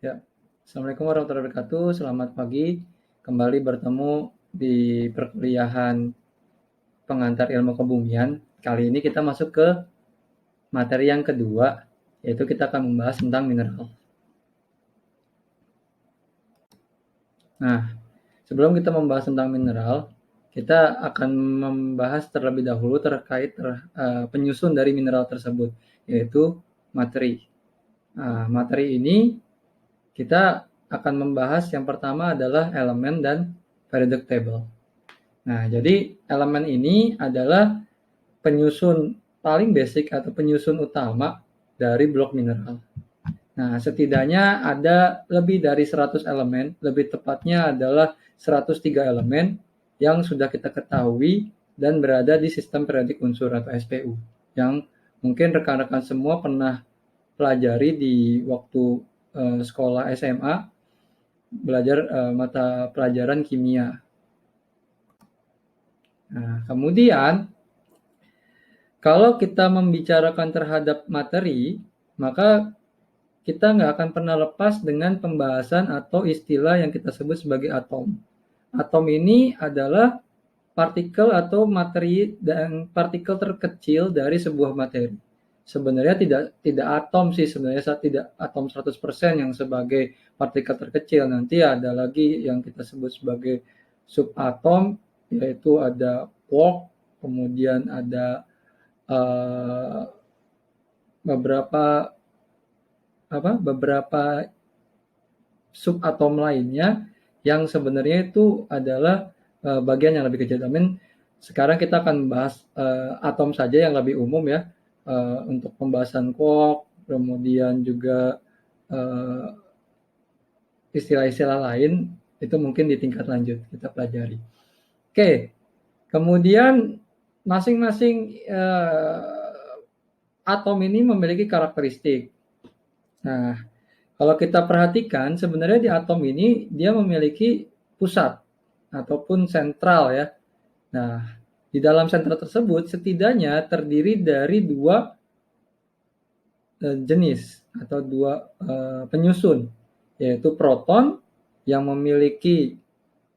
Ya, Assalamualaikum warahmatullahi wabarakatuh. Selamat pagi. Kembali bertemu di perkuliahan pengantar ilmu kebumian. Kali ini kita masuk ke materi yang kedua, yaitu kita akan membahas tentang mineral. Nah, sebelum kita membahas tentang mineral, kita akan membahas terlebih dahulu terkait penyusun dari mineral tersebut, yaitu materi. Nah, materi ini kita akan membahas yang pertama adalah elemen dan periodic table. Nah, jadi elemen ini adalah penyusun paling basic atau penyusun utama dari blok mineral. Nah, setidaknya ada lebih dari 100 elemen, lebih tepatnya adalah 103 elemen yang sudah kita ketahui dan berada di sistem periodik unsur atau SPU, yang mungkin rekan-rekan semua pernah pelajari di waktu sekolah SMA, belajar mata pelajaran kimia. Nah, kemudian kalau kita membicarakan terhadap materi, maka kita nggak akan pernah lepas dengan pembahasan atau istilah yang kita sebut sebagai atom. Atom ini adalah partikel atau materi dan partikel terkecil dari sebuah materi. Sebenarnya tidak atom sih, sebenarnya tidak atom 100% yang sebagai partikel terkecil. Nanti ada lagi yang kita sebut sebagai subatom, yaitu ada quark, kemudian ada beberapa subatom lainnya yang sebenarnya itu adalah bagian yang lebih kecil. Namun sekarang kita akan bahas atom saja yang lebih umum ya, untuk pembahasan quark, kemudian juga istilah-istilah lain itu mungkin di tingkat lanjut kita pelajari. Oke, kemudian masing-masing atom ini memiliki karakteristik. Nah, kalau kita perhatikan sebenarnya di atom ini dia memiliki pusat ataupun sentral ya. Nah, di dalam sentral tersebut setidaknya terdiri dari dua jenis atau dua penyusun, yaitu proton yang memiliki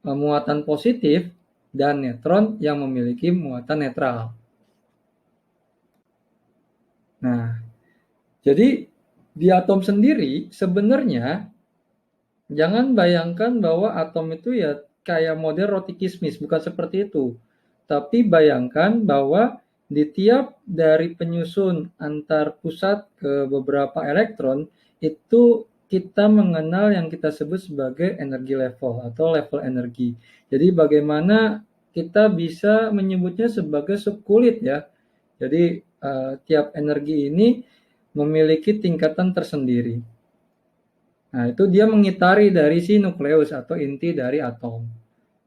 muatan positif dan neutron yang memiliki muatan netral. Nah, jadi di atom sendiri sebenarnya jangan bayangkan bahwa atom itu ya kayak model roti kismis, bukan seperti itu. Tapi bayangkan bahwa di tiap dari penyusun antar pusat ke beberapa elektron itu kita mengenal yang kita sebut sebagai energi level atau level energi. Jadi bagaimana kita bisa menyebutnya sebagai subkulit ya. Jadi tiap energi ini memiliki tingkatan tersendiri. Nah, itu dia mengitari dari si nukleus atau inti dari atom.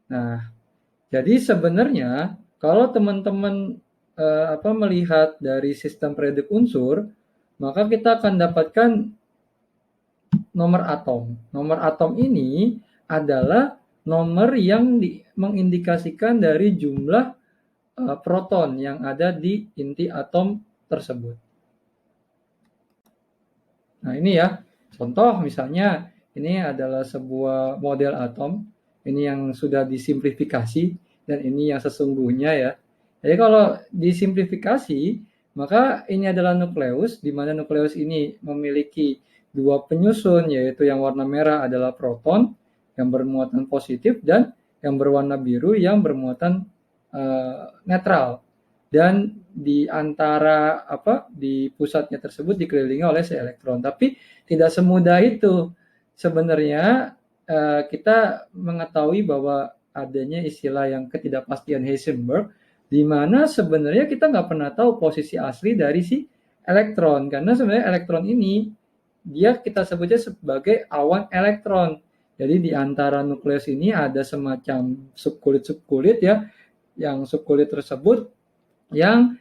Nah, jadi sebenarnya kalau teman-teman melihat dari sistem periodik unsur, maka kita akan dapatkan nomor atom. Nomor atom ini adalah nomor yang mengindikasikan dari jumlah proton yang ada di inti atom tersebut. Nah, ini ya, contoh misalnya ini adalah sebuah model atom, ini yang sudah disimplifikasi dan ini yang sesungguhnya ya. Jadi kalau disimplifikasi, maka ini adalah nukleus, di mana nukleus ini memiliki dua penyusun, yaitu yang warna merah adalah proton yang bermuatan positif dan yang berwarna biru yang bermuatan netral. Dan di antara di pusatnya tersebut dikelilingi oleh si elektron. Tapi tidak semudah itu. Sebenarnya kita mengetahui bahwa adanya istilah yang ketidakpastian Heisenberg, di mana sebenarnya kita nggak pernah tahu posisi asli dari si elektron, karena sebenarnya elektron ini dia kita sebutnya sebagai awan elektron. Jadi di antara nukleus ini ada semacam subkulit-subkulit ya, yang subkulit tersebut yang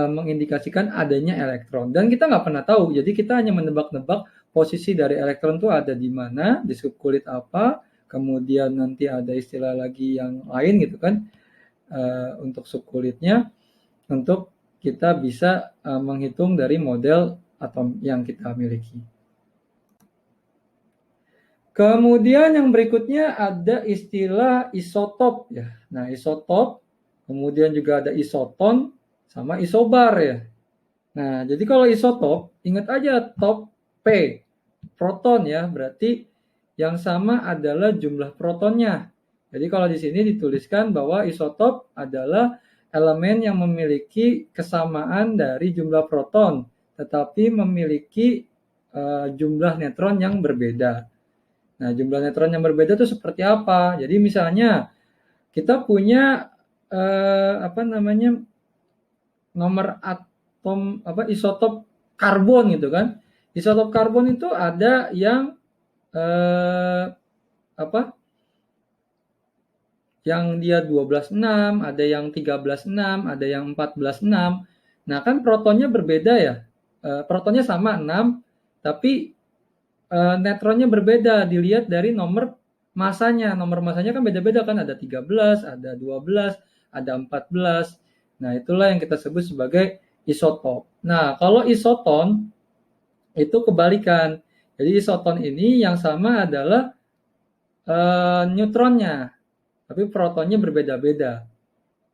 mengindikasikan adanya elektron. Dan kita nggak pernah tahu, jadi kita hanya menebak-nebak posisi dari elektron itu ada di mana, di subkulit apa, kemudian nanti ada istilah lagi yang lain gitu kan, untuk subkulitnya, untuk kita bisa menghitung dari model atom yang kita miliki. Kemudian yang berikutnya ada istilah isotop ya. Nah, isotop, kemudian juga ada isoton sama isobar ya. Nah, jadi kalau isotop, ingat aja top P, proton ya, berarti yang sama adalah jumlah protonnya. Jadi kalau di sini dituliskan bahwa isotop adalah elemen yang memiliki kesamaan dari jumlah proton, tetapi memiliki jumlah neutron yang berbeda. Nah, jumlah neutron yang berbeda itu seperti apa? Jadi misalnya kita punya nomor atom isotop karbon gitu kan. Isotop karbon itu ada yang yang dia 12,6, ada yang 13,6, ada yang 14,6. Nah, kan protonnya berbeda ya. Protonnya sama 6, tapi neutronnya berbeda dilihat dari nomor masanya. Nomor masanya kan beda-beda kan, ada 13, ada 12, ada 14. Nah, itulah yang kita sebut sebagai isotop. Nah, kalau isoton itu kebalikan. Jadi isoton ini yang sama adalah neutronnya, tapi protonnya berbeda-beda.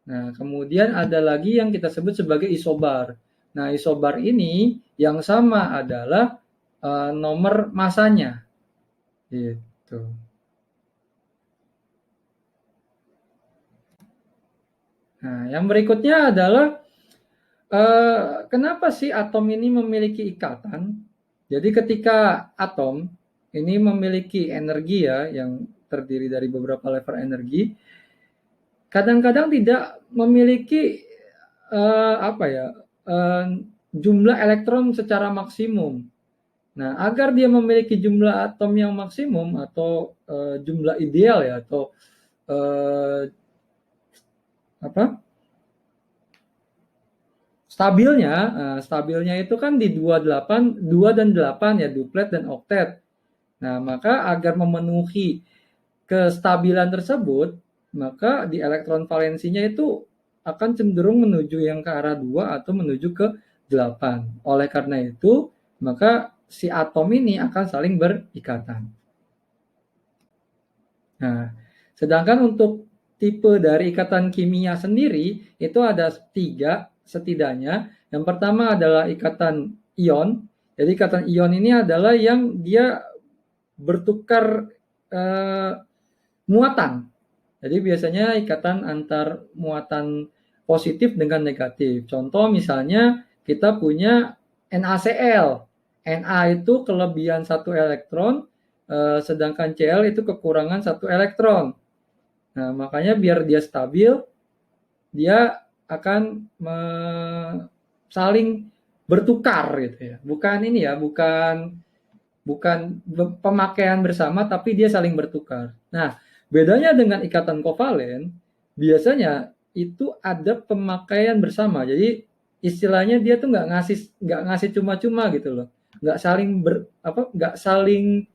Nah, kemudian ada lagi yang kita sebut sebagai isobar. Nah, isobar ini yang sama adalah nomor masanya. Gitu. Nah, yang berikutnya adalah kenapa sih atom ini memiliki ikatan? Jadi ketika atom ini memiliki energi ya, yang terdiri dari beberapa level energi, kadang-kadang tidak memiliki jumlah elektron secara maksimum. Nah, agar dia memiliki jumlah atom yang maksimum atau jumlah ideal ya, atau stabilnya itu kan di 2 dan 8 ya, duplet dan oktet. Nah, maka agar memenuhi kestabilan tersebut, maka di elektron valensinya itu akan cenderung menuju yang ke arah 2 atau menuju ke 8. Oleh karena itu, maka si atom ini akan saling berikatan. Nah, sedangkan untuk tipe dari ikatan kimia sendiri itu ada 3 setidaknya. Yang pertama adalah ikatan ion. Jadi ikatan ion ini adalah yang dia bertukar muatan. Jadi biasanya ikatan antar muatan positif dengan negatif. Contoh misalnya kita punya NaCl. Na itu kelebihan 1 elektron, sedangkan Cl itu kekurangan 1 elektron. Nah, makanya biar dia stabil, dia akan saling bertukar gitu ya. Bukan ini ya, bukan pemakaian bersama, tapi dia saling bertukar. Nah, bedanya dengan ikatan kovalen, biasanya itu ada pemakaian bersama. Jadi istilahnya dia tuh nggak ngasih cuma-cuma gitu loh. Nggak saling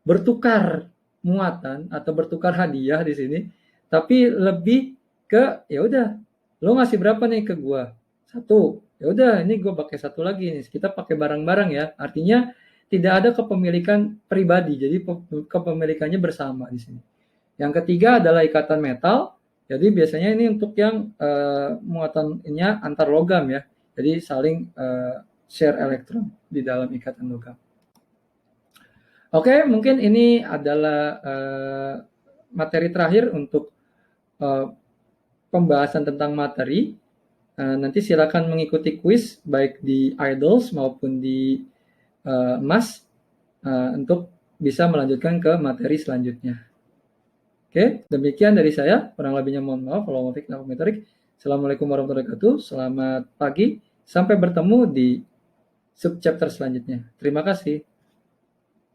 bertukar muatan atau bertukar hadiah di sini, tapi lebih ke ya udah, lo ngasih berapa nih ke gua? 1. Ya udah, ini gua pakai 1 lagi nih. Kita pakai bareng-bareng ya. Artinya tidak ada kepemilikan pribadi, jadi kepemilikannya bersama di sini. Yang ketiga adalah ikatan metal. Jadi biasanya ini untuk yang muatannya antar logam ya. Jadi saling share elektron di dalam ikatan logam. Oke, mungkin ini adalah materi terakhir untuk pembahasan tentang materi. Nanti silakan mengikuti kuis baik di IDLS maupun di MAS untuk bisa melanjutkan ke materi selanjutnya. Oke, demikian dari saya. Kurang lebihnya mohon maaf. Assalamualaikum warahmatullahi wabarakatuh. Selamat pagi. Sampai bertemu di subchapter selanjutnya. Terima kasih.